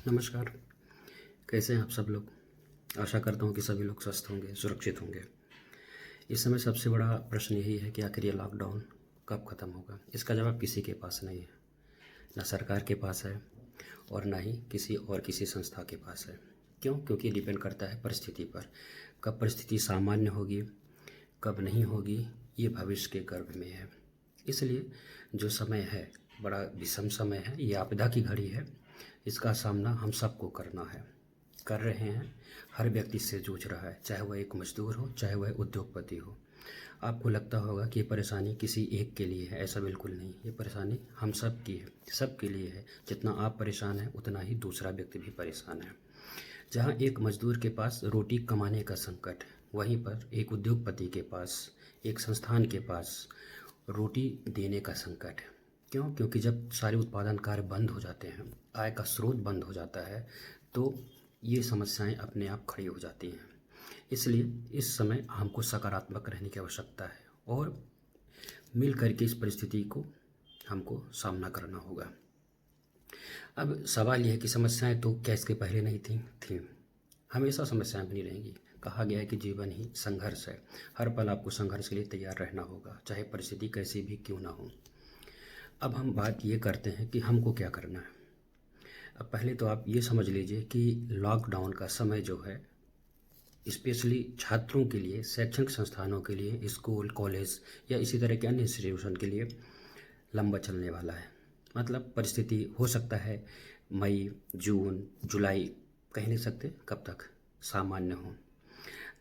नमस्कार। कैसे हैं आप सब लोग? आशा करता हूँ कि सभी लोग स्वस्थ होंगे, सुरक्षित होंगे। इस समय सबसे बड़ा प्रश्न यही है कि आखिर ये लॉकडाउन कब ख़त्म होगा? इसका जवाब किसी के पास नहीं है। ना सरकार के पास है और ना ही किसी संस्था के पास है। क्यों? क्योंकि डिपेंड करता है परिस्थिति पर। कब परिस्थिति सामान्य होगी, कब नहीं होगी, ये भविष्य के गर्भ में है। इसलिए जो समय है, बड़ा विषम समय है, ये आपदा की घड़ी है। इसका सामना हम सबको करना है, कर रहे हैं। हर व्यक्ति इससे जूझ रहा है, चाहे वह एक मज़दूर हो, चाहे वह उद्योगपति हो। आपको लगता होगा कि ये परेशानी किसी एक के लिए है, ऐसा बिल्कुल नहीं। ये परेशानी हम सब की है, सबके लिए है। जितना आप परेशान हैं उतना ही दूसरा व्यक्ति भी परेशान है। जहाँ एक मज़दूर के पास रोटी कमाने का संकट है, वहीं पर एक उद्योगपति के पास, एक संस्थान के पास रोटी देने का संकट है। क्यों? क्योंकि जब सारे उत्पादन कार्य बंद हो जाते हैं, आय का स्रोत बंद हो जाता है, तो ये समस्याएं अपने आप खड़ी हो जाती हैं। इसलिए इस समय हमको सकारात्मक रहने की आवश्यकता है और मिल करके इस परिस्थिति को हमको सामना करना होगा। अब सवाल यह है कि समस्याएं तो क्या इसके पहले नहीं थी? हमेशा समस्याएं बनी रहेंगी। कहा गया है कि जीवन ही संघर्ष है। हर पल आपको संघर्ष के लिए तैयार रहना होगा, चाहे परिस्थिति कैसी भी क्यों ना हो। अब हम बात ये करते हैं कि हमको क्या करना है। अब पहले तो आप ये समझ लीजिए कि लॉकडाउन का समय जो है, स्पेशली छात्रों के लिए, शैक्षणिक संस्थानों के लिए, स्कूल, कॉलेज या इसी तरह के अन्य इंस्टीट्यूशन के लिए लंबा चलने वाला है। मतलब परिस्थिति हो सकता है मई, जून, जुलाई, कह नहीं सकते कब तक सामान्य हो।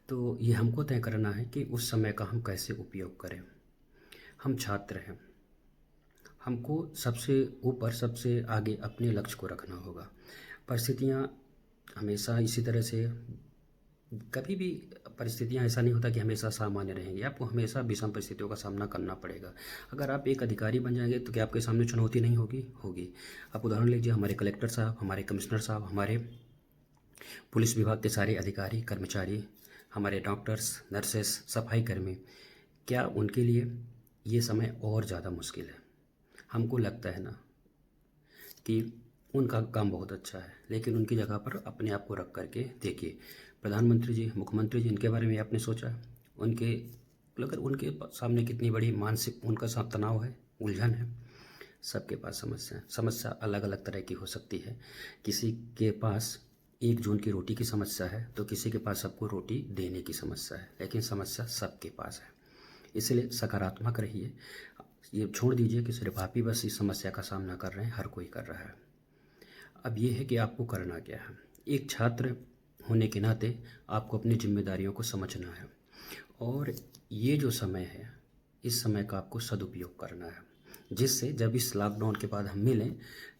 तो ये हमको तय करना है कि उस समय का हम कैसे उपयोग करें। हम छात्र हैं, हमको सबसे ऊपर, सबसे आगे अपने लक्ष्य को रखना होगा। परिस्थितियाँ हमेशा इसी तरह से, कभी भी परिस्थितियाँ ऐसा नहीं होता कि हमेशा सामान्य रहेंगी। आपको हमेशा विषम परिस्थितियों का सामना करना पड़ेगा। अगर आप एक अधिकारी बन जाएंगे तो क्या आपके सामने चुनौती नहीं होगी। आप उदाहरण लीजिए, हमारे कलेक्टर साहब, हमारे कमिश्नर साहब, हमारे पुलिस विभाग के सारे अधिकारी कर्मचारी, हमारे डॉक्टर्स, नर्सेस, सफाई कर्मी, क्या उनके लिए ये समय और ज़्यादा मुश्किल है? हमको लगता है ना कि उनका काम बहुत अच्छा है, लेकिन उनकी जगह पर अपने आप को रख करके देखिए। प्रधानमंत्री जी, मुख्यमंत्री जी, इनके बारे में आपने सोचा? उनके अगर उनके सामने कितनी बड़ी मानसिक उनका तनाव है, उलझन है। सबके पास समस्या अलग अलग तरह की हो सकती है। किसी के पास 1 जून की रोटी की समस्या है, तो किसी के पास सबको रोटी देने की समस्या है, लेकिन समस्या सबके पास है। इसलिए सकारात्मक रहिए। ये छोड़ दीजिए कि सिर्फ आप ही बस इस समस्या का सामना कर रहे हैं, हर कोई कर रहा है। अब ये है कि आपको करना क्या है। एक छात्र होने के नाते आपको अपनी जिम्मेदारियों को समझना है और ये जो समय है, इस समय का आपको सदुपयोग करना है, जिससे जब इस लॉकडाउन के बाद हम मिलें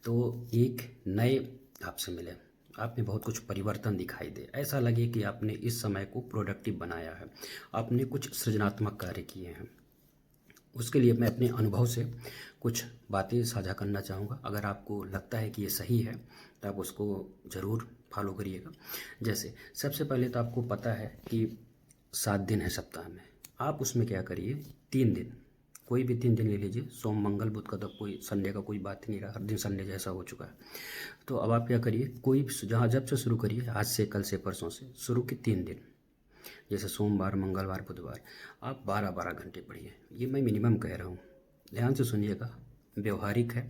तो एक नए आपसे मिलें, आप में बहुत कुछ परिवर्तन दिखाई दे। ऐसा लगे कि आपने इस समय को प्रोडक्टिव बनाया है, आपने कुछ सृजनात्मक कार्य किए हैं। उसके लिए मैं अपने अनुभव से कुछ बातें साझा करना चाहूँगा। अगर आपको लगता है कि ये सही है तो आप उसको ज़रूर फॉलो करिएगा। जैसे सबसे पहले तो आपको पता है कि 7 दिन है सप्ताह में। आप उसमें क्या करिए, 3 दिन, कोई भी 3 दिन ले लीजिए। सोम, मंगल, बुध का तो कोई संडे का कोई बात ही नहीं रहा, हर दिन संडे जैसा हो चुका है। तो अब आप क्या करिए, कोई जहाँ जब से शुरू करिए, आज से, कल से, परसों से शुरू के 3 दिन, जैसे सोमवार, मंगलवार, बुधवार, आप 12-12 घंटे पढ़िए। ये मैं मिनिमम कह रहा हूँ, ध्यान से सुनिएगा। व्यवहारिक है,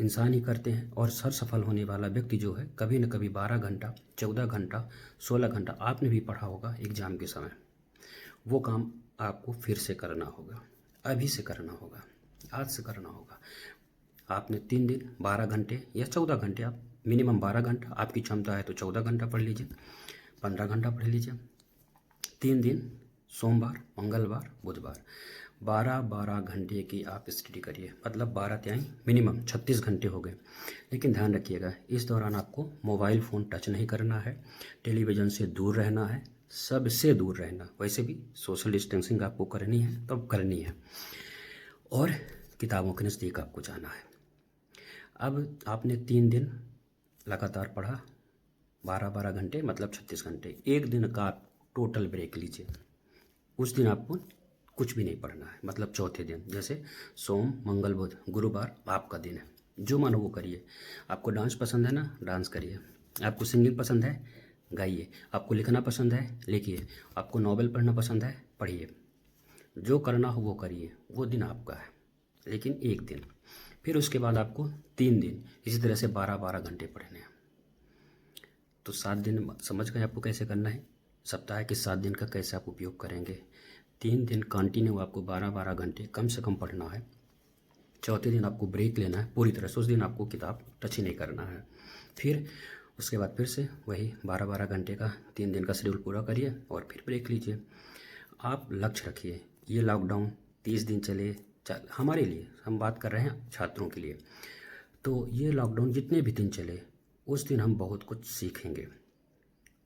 इंसान ही करते हैं। और सर सफल होने वाला व्यक्ति जो है, कभी न कभी 12 घंटा, 14 घंटा, 16 घंटा, आपने भी पढ़ा होगा एग्ज़ाम के समय। वो काम आपको फिर से करना होगा, अभी से करना होगा, आज से करना होगा। आपने 3 दिन 12 घंटे या 14 घंटे, आप मिनिमम 12 घंटा, आपकी क्षमता है तो 14 घंटा पढ़ लीजिए, 15 घंटा पढ़ लीजिए। 3 दिन, सोमवार, मंगलवार, बुधवार, 12-12 घंटे की आप स्टडी करिए। मतलब 12 त्याई मिनिमम 36 घंटे हो गए। लेकिन ध्यान रखिएगा, इस दौरान आपको मोबाइल फ़ोन टच नहीं करना है, टेलीविज़न से दूर रहना है, सबसे दूर रहना। वैसे भी सोशल डिस्टेंसिंग आपको करनी है तो करनी है, और किताबों के नज़दीक आपको जाना है। अब आपने 3 दिन लगातार पढ़ा, 12-12 घंटे, मतलब 36 घंटे। एक दिन का आप टोटल ब्रेक लीजिए। उस दिन आपको कुछ भी नहीं पढ़ना है। मतलब चौथे दिन, जैसे सोम, मंगल, बुध, गुरुवार आपका दिन है, जो मानो वो करिए। आपको डांस पसंद है ना, डांस करिए। आपको सिंगिंग पसंद है, गाइए। आपको लिखना पसंद है, लिखिए। आपको नॉवेल पढ़ना पसंद है, पढ़िए। जो करना हो वो करिए, वो दिन आपका है। लेकिन एक दिन, फिर उसके बाद आपको 3 दिन इसी तरह से 12-12 घंटे पढ़ने हैं। तो 7 दिन समझ गए आपको कैसे करना है। सप्ताह के 7 दिन का कैसे आप उपयोग करेंगे। 3 दिन कंटिन्यू आपको 12-12 घंटे कम से कम पढ़ना है। चौथे दिन आपको ब्रेक लेना है पूरी तरह से, उस दिन आपको किताब टच ही नहीं करना है। फिर उसके बाद फिर से वही 12-12 घंटे का 3 दिन का शेड्यूल पूरा करिए और फिर ब्रेक लीजिए। आप लक्ष्य रखिए। ये लॉकडाउन 30 दिन चले, हमारे लिए हम बात कर रहे हैं, छात्रों के लिए। तो ये लॉकडाउन जितने भी दिन चले, उस दिन हम बहुत कुछ सीखेंगे।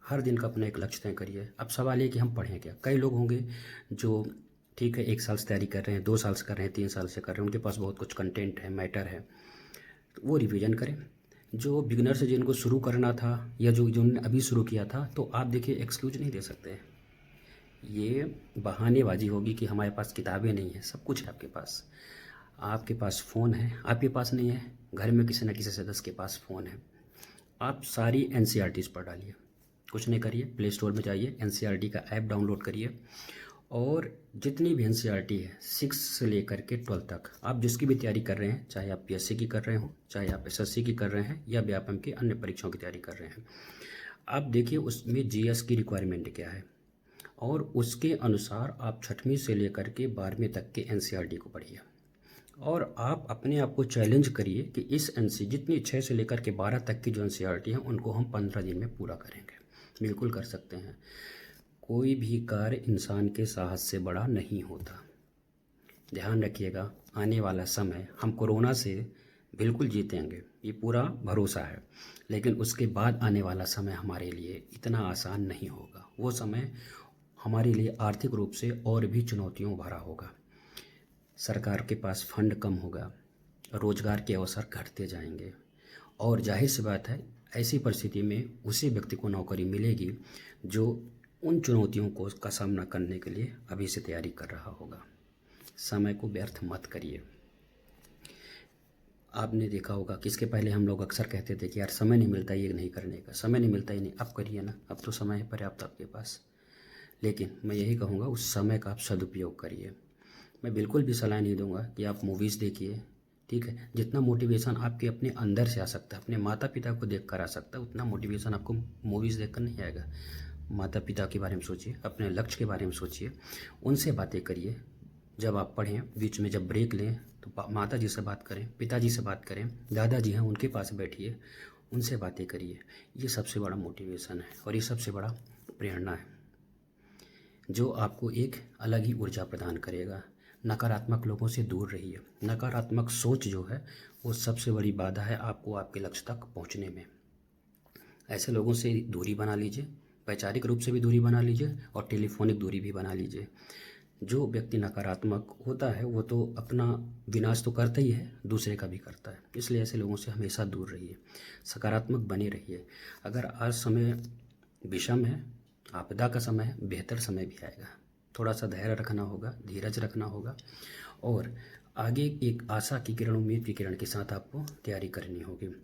हर दिन का अपना एक लक्ष्य तय करिए। अब सवाल ये कि हम पढ़ें क्या। कई लोग होंगे जो ठीक है 1 साल से तैयारी कर रहे हैं, 2 साल से कर रहे हैं, 3 साल से कर रहे हैं, उनके पास बहुत कुछ कंटेंट है, मैटर है, तो वो रिवीजन करें। जो बिगनर से जिनको शुरू करना था या जो जिन्होंने अभी शुरू किया था, तो आप देखिए एक्सक्यूज नहीं दे सकते। ये बहानेबाजी होगी कि हमारे पास किताबें नहीं हैं। सब कुछ है आपके पास। आपके पास फ़ोन है, आपके पास नहीं है, घर में किसी न किसी सदस्य के पास फ़ोन है। आप सारी एनसीईआरटीज़ पढ़ डालिए। कुछ नहीं करिए, प्ले स्टोर में जाइए, एनसीईआरटी का ऐप डाउनलोड करिए और जितनी भी एनसीईआरटी है 6 से लेकर के 12 तक, आप जिसकी भी तैयारी कर रहे हैं, चाहे आप पीएससी की कर रहे हो, चाहे आप एसएससी की कर रहे हैं या व्यापम की अन्य परीक्षाओं की तैयारी कर रहे हैं, आप देखिए उसमें जीएस की रिक्वायरमेंट क्या है और उसके अनुसार आप 6वीं से लेकर के 12वीं तक के एनसीईआरटी को पढ़िए। और आप अपने आप को चैलेंज करिए कि इस एनसी जितनी 6 से लेकर के 12 तक की जो एनसीईआरटी है उनको हम 15 दिन में पूरा करेंगे। बिल्कुल कर सकते हैं। कोई भी कार्य इंसान के साहस से बड़ा नहीं होता। ध्यान रखिएगा, आने वाला समय हम कोरोना से बिल्कुल जीतेंगे, ये पूरा भरोसा है। लेकिन उसके बाद आने वाला समय हमारे लिए इतना आसान नहीं होगा। वो समय हमारे लिए आर्थिक रूप से और भी चुनौतियों भरा होगा। सरकार के पास फंड कम होगा, रोजगार के अवसर घटते जाएंगे और जाहिर सी बात है ऐसी परिस्थिति में उसी व्यक्ति को नौकरी मिलेगी जो उन चुनौतियों को का सामना करने के लिए अभी से तैयारी कर रहा होगा। समय को व्यर्थ मत करिए। आपने देखा होगा कि इसके पहले हम लोग अक्सर कहते थे कि यार समय नहीं मिलता ये नहीं करने का, समय नहीं मिलता ही नहीं। अब करिए ना, अब तो समय है पर्याप्त आपके पास। लेकिन मैं यही कहूँगा उस समय का आप सदुपयोग करिए। मैं बिल्कुल भी सलाह नहीं दूंगा कि आप मूवीज़ देखिए, ठीक है। जितना मोटिवेशन आपके अपने अंदर से आ सकता है, अपने माता पिता को देख कर आ सकता है, उतना मोटिवेशन आपको मूवीज़ देख कर नहीं आएगा। माता पिता के बारे में सोचिए, अपने लक्ष्य के बारे में सोचिए, उनसे बातें करिए। जब आप पढ़ें, बीच में जब ब्रेक लें तो माता जी से बात करें, पिताजी से बात करें, दादाजी हैं उनके पास बैठिए, उनसे बातें करिए। ये सबसे बड़ा मोटिवेशन है और ये सबसे बड़ा प्रेरणा है जो आपको एक अलग ही ऊर्जा प्रदान करेगा। नकारात्मक लोगों से दूर रहिए। नकारात्मक सोच जो है वो सबसे बड़ी बाधा है आपको आपके लक्ष्य तक पहुंचने में। ऐसे लोगों से दूरी बना लीजिए, वैचारिक रूप से भी दूरी बना लीजिए और टेलीफोनिक दूरी भी बना लीजिए। जो व्यक्ति नकारात्मक होता है वो तो अपना विनाश तो करता ही है, दूसरे का भी करता है। इसलिए ऐसे लोगों से हमेशा दूर रहिए, सकारात्मक बने रहिए। अगर आज समय विषम है, आपदा का समय है, बेहतर समय भी आएगा। थोड़ा सा धैर्य रखना होगा, धीरज रखना होगा और आगे एक आशा की किरण, उम्मीद की किरण के साथ आपको तैयारी करनी होगी।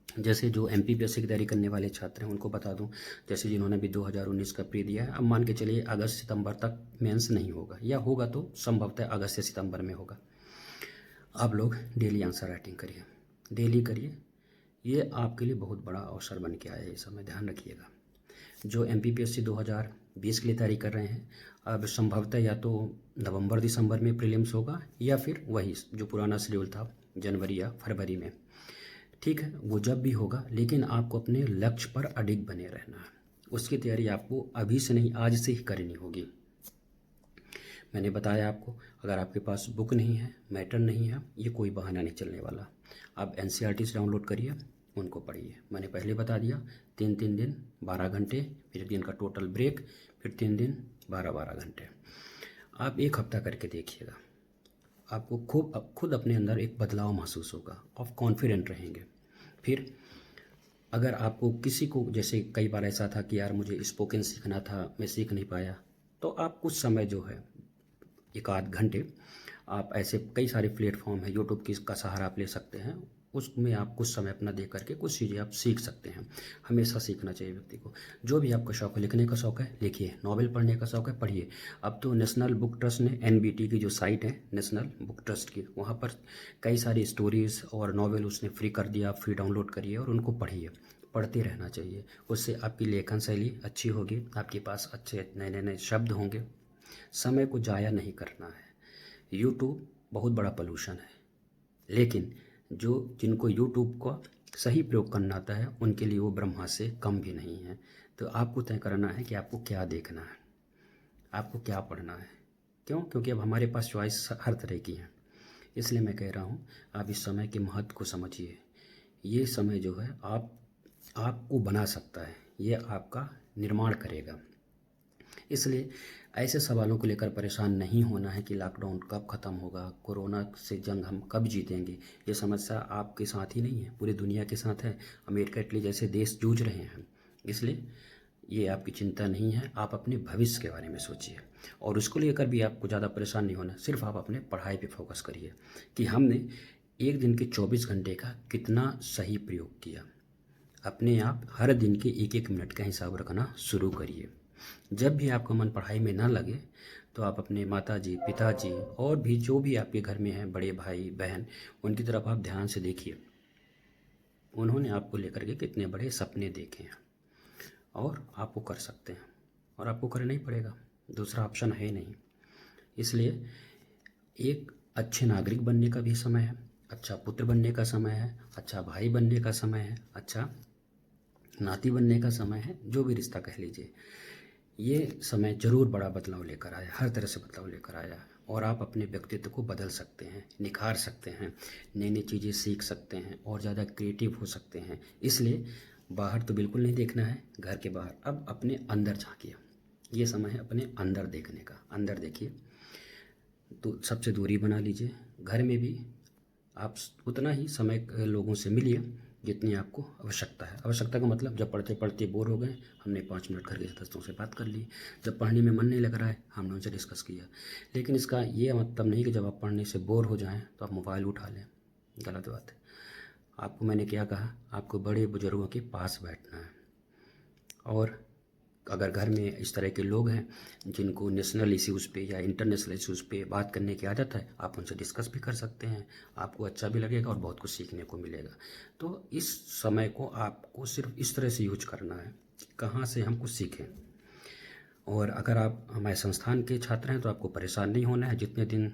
जैसे जो एमपीपीएससी की तैयारी करने वाले छात्र हैं उनको बता दूं, जैसे जिन्होंने भी 2019 का प्री दिया है, अब मान के चलिए अगस्त सितंबर तक मेंस नहीं होगा या होगा तो संभवतः अगस्त से सितंबर में होगा। आप लोग डेली आंसर राइटिंग करिए, डेली करिए। ये आपके लिए बहुत बड़ा अवसर बन के आया है इस समय, ध्यान रखिएगा। जो एमपीपीएससी 2020 के लिए तैयारी कर रहे हैं, अब संभवतः या तो नवंबर दिसंबर में प्रीलिम्स होगा या फिर वही जो पुराना शेड्यूल था जनवरी या फरवरी में, ठीक है। वो जब भी होगा, लेकिन आपको अपने लक्ष्य पर अडिग बने रहना है। उसकी तैयारी आपको अभी से नहीं, आज से ही करनी होगी। मैंने बताया आपको, अगर आपके पास बुक नहीं है, मैटर नहीं है, ये कोई बहाना नहीं चलने वाला। आप एनसीईआरटी डाउनलोड करिए, उनको पढ़िए। मैंने पहले बता दिया, 3-3 दिन 12 घंटे, फिर 1 दिन का टोटल ब्रेक, फिर 3 दिन 12-12 घंटे। आप 1 हफ्ता करके देखिएगा, आपको खुद अपने अंदर एक बदलाव महसूस होगा, आप कॉन्फिडेंट रहेंगे। फिर अगर आपको किसी को, जैसे कई बार ऐसा था कि यार मुझे स्पोकन सीखना था, मैं सीख नहीं पाया, तो आप कुछ समय जो है 1 आध घंटे, आप ऐसे कई सारे प्लेटफॉर्म है, यूट्यूब की का सहारा आप ले सकते हैं। उसमें आप कुछ समय अपना दे करके कुछ चीज़ें आप सीख सकते हैं। हमेशा सीखना चाहिए व्यक्ति को। जो भी आपका शौक है, लिखने का शौक है लिखिए, नॉवेल पढ़ने का शौक है पढ़िए। अब तो नेशनल बुक ट्रस्ट ने NBT की जो साइट है नेशनल बुक ट्रस्ट की, वहाँ पर कई सारी स्टोरीज़ और नॉवेल उसने फ्री कर दिया। आप फ्री डाउनलोड करिए और उनको पढ़िए। पढ़ते रहना चाहिए, उससे आपकी लेखन शैली अच्छी होगी, आपके पास अच्छे नए नए नए शब्द होंगे। समय को ज़ाया नहीं करना है। यूट्यूब बहुत बड़ा पोल्यूशन है, लेकिन जिनको यूट्यूब का सही प्रयोग करना आता है उनके लिए वो ब्रह्मा से कम भी नहीं है। तो आपको तय करना है कि आपको क्या देखना है, आपको क्या पढ़ना है। क्यों? क्योंकि अब हमारे पास चॉइस हर तरह की है। इसलिए मैं कह रहा हूँ आप इस समय के महत्व को समझिए। ये समय जो है आपको बना सकता है, ये आपका निर्माण करेगा। इसलिए ऐसे सवालों को लेकर परेशान नहीं होना है कि लॉकडाउन कब ख़त्म होगा, कोरोना से जंग हम कब जीतेंगे। ये समस्या आपके साथ ही नहीं है, पूरी दुनिया के साथ है। अमेरिका, इटली जैसे देश जूझ रहे हैं। इसलिए ये आपकी चिंता नहीं है। आप अपने भविष्य के बारे में सोचिए और उसको लेकर भी आपको ज़्यादा परेशान नहीं होना। सिर्फ आप अपने पढ़ाई पे फोकस करिए कि हमने एक दिन के 24 घंटे का कितना सही प्रयोग किया। अपने आप हर दिन के एक एक मिनट का हिसाब रखना शुरू करिए। जब भी आपका मन पढ़ाई में ना लगे तो आप अपने माताजी, पिताजी और भी जो भी आपके घर में हैं, बड़े भाई बहन, उनकी तरफ आप ध्यान से देखिए। उन्होंने आपको लेकर के कितने बड़े सपने देखे हैं और आप वो कर सकते हैं और आपको करना ही पड़ेगा, दूसरा ऑप्शन है नहीं। इसलिए एक अच्छे नागरिक बनने का भी समय है, अच्छा पुत्र बनने का समय है, अच्छा भाई बनने का समय है, अच्छा नाती बनने का समय है। जो भी रिश्ता कह लीजिए, ये समय ज़रूर बड़ा बदलाव लेकर आया, हर तरह से बदलाव लेकर आया। और आप अपने व्यक्तित्व को बदल सकते हैं, निखार सकते हैं, नई नई चीज़ें सीख सकते हैं और ज़्यादा क्रिएटिव हो सकते हैं। इसलिए बाहर तो बिल्कुल नहीं देखना है, घर के बाहर अब अपने अंदर झांकिए। ये समय है अपने अंदर देखने का। अंदर देखिए तो सबसे दूरी बना लीजिए। घर में भी आप उतना ही समय लोगों से मिलिए जितनी आपको आवश्यकता है। आवश्यकता का मतलब जब पढ़ते पढ़ते बोर हो गए, हमने 5 मिनट घर के सदस्यों से बात कर ली। जब पढ़ने में मन नहीं लग रहा है, हमने उनसे डिस्कस किया। लेकिन इसका ये मतलब नहीं कि जब आप पढ़ने से बोर हो जाएं तो आप मोबाइल उठा लें, गलत बात है। आपको मैंने क्या कहा, आपको बड़े बुजुर्गों के पास बैठना है। और अगर घर में इस तरह के लोग हैं जिनको नेशनल इश्यूज़ पे या इंटरनेशनल इश्यूज़ पे बात करने की आदत है, आप उनसे डिस्कस भी कर सकते हैं। आपको अच्छा भी लगेगा और बहुत कुछ सीखने को मिलेगा। तो इस समय को आपको सिर्फ इस तरह से यूज करना है कि कहाँ से हम कुछ सीखें। और अगर आप हमारे संस्थान के छात्र हैं तो आपको परेशान नहीं होना है। जितने दिन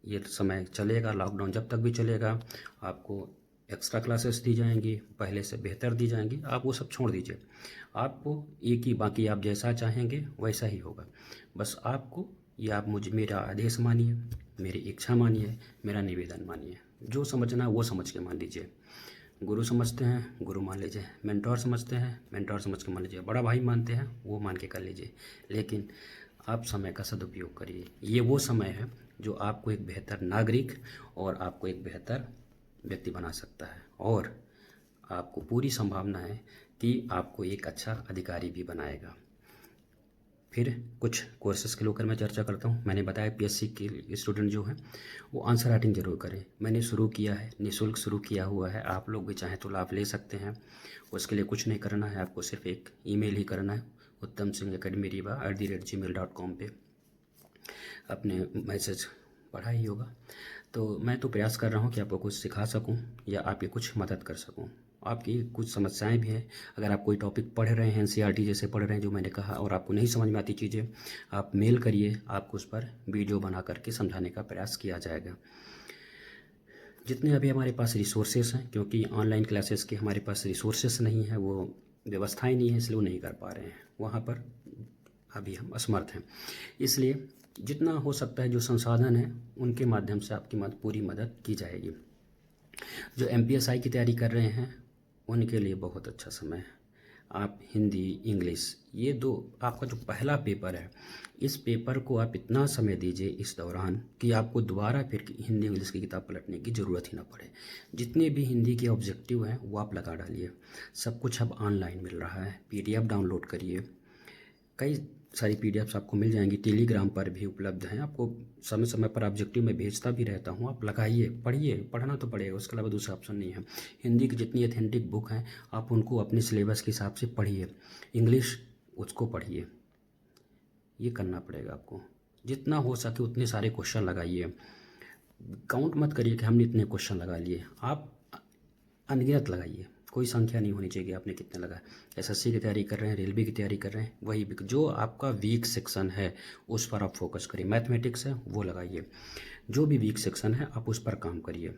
ये समय चलेगा, लॉकडाउन जब तक भी चलेगा, आपको एक्स्ट्रा क्लासेस दी जाएंगी, पहले से बेहतर दी जाएंगी। आप वो सब छोड़ दीजिए। आपको एक ही, बाकी आप जैसा चाहेंगे वैसा ही होगा। बस आपको ये आप मेरा आदेश मानिए, मेरी इच्छा मानिए, मेरा निवेदन मानिए। जो समझना है वो समझ के मान लीजिए। गुरु समझते हैं, गुरु मान लीजिए। मेंटोर समझते हैं, मेंटोर समझ के मान लीजिए। बड़ा भाई मानते हैं, वो मान के कर लीजिए। लेकिन आप समय का सदुपयोग करिए। ये वो समय है जो आपको एक बेहतर नागरिक और आपको एक बेहतर व्यक्ति बना सकता है। और आपको पूरी संभावना है कि आपको एक अच्छा अधिकारी भी बनाएगा। फिर कुछ कोर्सेज़ के लेकर मैं चर्चा करता हूँ। मैंने बताया PSC के स्टूडेंट जो हैं वो आंसर राइटिंग ज़रूर करें। मैंने शुरू किया है, निःशुल्क शुरू किया हुआ है। आप लोग भी चाहें तो लाभ ले सकते हैं। उसके लिए कुछ नहीं करना है, आपको सिर्फ एक ईमेल ही करना है, uttamsinghacademy@gmail.com पे अपने मैसेज पढ़ा ही होगा। तो मैं तो प्रयास कर रहा हूँ कि आपको कुछ सिखा सकूँ या आपकी कुछ मदद कर सकूँ। आपकी कुछ समस्याएं भी हैं। अगर आप कोई टॉपिक पढ़ रहे हैं, NCERT जैसे पढ़ रहे हैं जो मैंने कहा, और आपको नहीं समझ में आती चीज़ें, आप मेल करिए, आपको उस पर वीडियो बना करके समझाने का प्रयास किया जाएगा। जितने अभी हमारे पास रिसोर्सेस हैं, क्योंकि ऑनलाइन क्लासेस के हमारे पास रिसोर्सेस नहीं है, वो व्यवस्थाएं नहीं है, इसलिए वो नहीं कर पा रहे हैं। वहाँ पर अभी हम असमर्थ हैं। इसलिए जितना हो सकता है जो संसाधन है उनके माध्यम से आपकी पूरी मदद की जाएगी। जो MPSI की तैयारी कर रहे हैं उनके लिए बहुत अच्छा समय है। आप हिंदी, इंग्लिश, ये दो आपका जो पहला पेपर है, इस पेपर को आप इतना समय दीजिए इस दौरान कि आपको दोबारा फिर हिंदी इंग्लिश की किताब पलटने की ज़रूरत ही ना पड़े। जितने भी हिंदी के ऑब्जेक्टिव हैं वो आप लगा डालिए। सब कुछ अब ऑनलाइन मिल रहा है, PDF डाउनलोड करिए। कई सारी पीडीएफ्स आपको मिल जाएंगी, टेलीग्राम पर भी उपलब्ध हैं। आपको समय समय पर ऑब्जेक्टिव में भेजता भी रहता हूँ, आप लगाइए, पढ़िए, पढ़ना तो पड़ेगा, उसके अलावा दूसरा ऑप्शन नहीं है। हिंदी की जितनी ऑथेंटिक बुक हैं आप उनको अपने सिलेबस के हिसाब से पढ़िए, इंग्लिश उसको पढ़िए, ये करना पड़ेगा आपको। जितना हो सके उतने सारे क्वेश्चन लगाइए, काउंट मत करिए कि हमने इतने क्वेश्चन लगा लिए, आप अनगिनत लगाइए, कोई संख्या नहीं होनी चाहिए कि आपने कितने लगाए। एसएससी की तैयारी कर रहे हैं, रेलवे की तैयारी कर रहे हैं, वही जो आपका वीक सेक्शन है उस पर आप फोकस करिए। मैथमेटिक्स है वो लगाइए, जो भी वीक सेक्शन है आप उस पर काम करिए।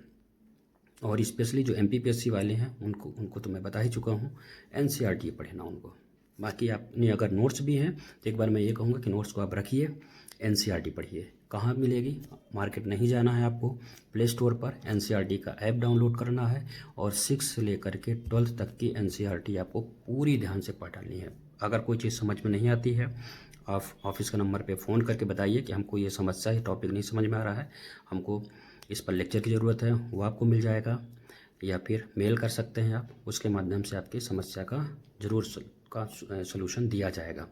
और स्पेशली जो एमपीपीएससी वाले हैं उनको तो मैं बता ही चुका हूँ, एनसीईआरटी पढ़ना उनको। बाकी आपने अगर नोट्स भी हैं तो एक बार मैं ये कहूँगा कि नोट्स को आप रखिए, एनसीईआरटी पढ़िए। कहाँ मिलेगी, मार्केट नहीं जाना है आपको, प्ले स्टोर पर एनसीईआरटी का ऐप डाउनलोड करना है और 6 से लेकर के 12th तक की एनसीईआरटी आपको पूरी ध्यान से पढ़ डालनी है। अगर कोई चीज़ समझ में नहीं आती है आप ऑफिस के नंबर पे फ़ोन करके बताइए कि हमको ये समस्या है, टॉपिक नहीं समझ में आ रहा है, हमको इस पर लेक्चर की ज़रूरत है, वो आपको मिल जाएगा। या फिर मेल कर सकते हैं आप, उसके माध्यम से आपकी समस्या का ज़रूर सलूशन दिया जाएगा।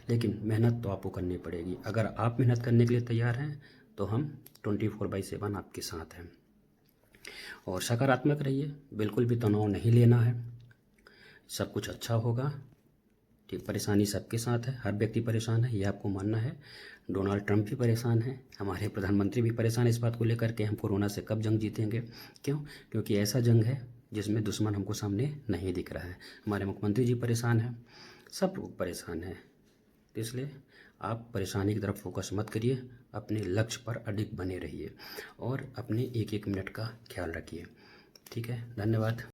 लेकिन मेहनत तो आपको करनी पड़ेगी। अगर आप मेहनत करने के लिए तैयार हैं तो हम 24/7 आपके साथ हैं। और सकारात्मक रहिए, बिल्कुल भी तनाव नहीं लेना है, सब कुछ अच्छा होगा। ठीक, परेशानी सबके साथ है, हर व्यक्ति परेशान है, ये आपको मानना है। डोनाल्ड ट्रंप भी परेशान है, हमारे प्रधानमंत्री भी परेशान है इस बात को लेकर के हम कोरोना से कब जंग जीतेंगे। क्यों? क्योंकि ऐसा जंग है जिसमें दुश्मन हमको सामने नहीं दिख रहा है। हमारे मुख्यमंत्री जी परेशान हैं, सब लोग परेशान हैं। तो इसलिए आप परेशानी की तरफ फोकस मत करिए, अपने लक्ष्य पर अडिग बने रहिए और अपने एक एक मिनट का ख्याल रखिए। ठीक है, धन्यवाद।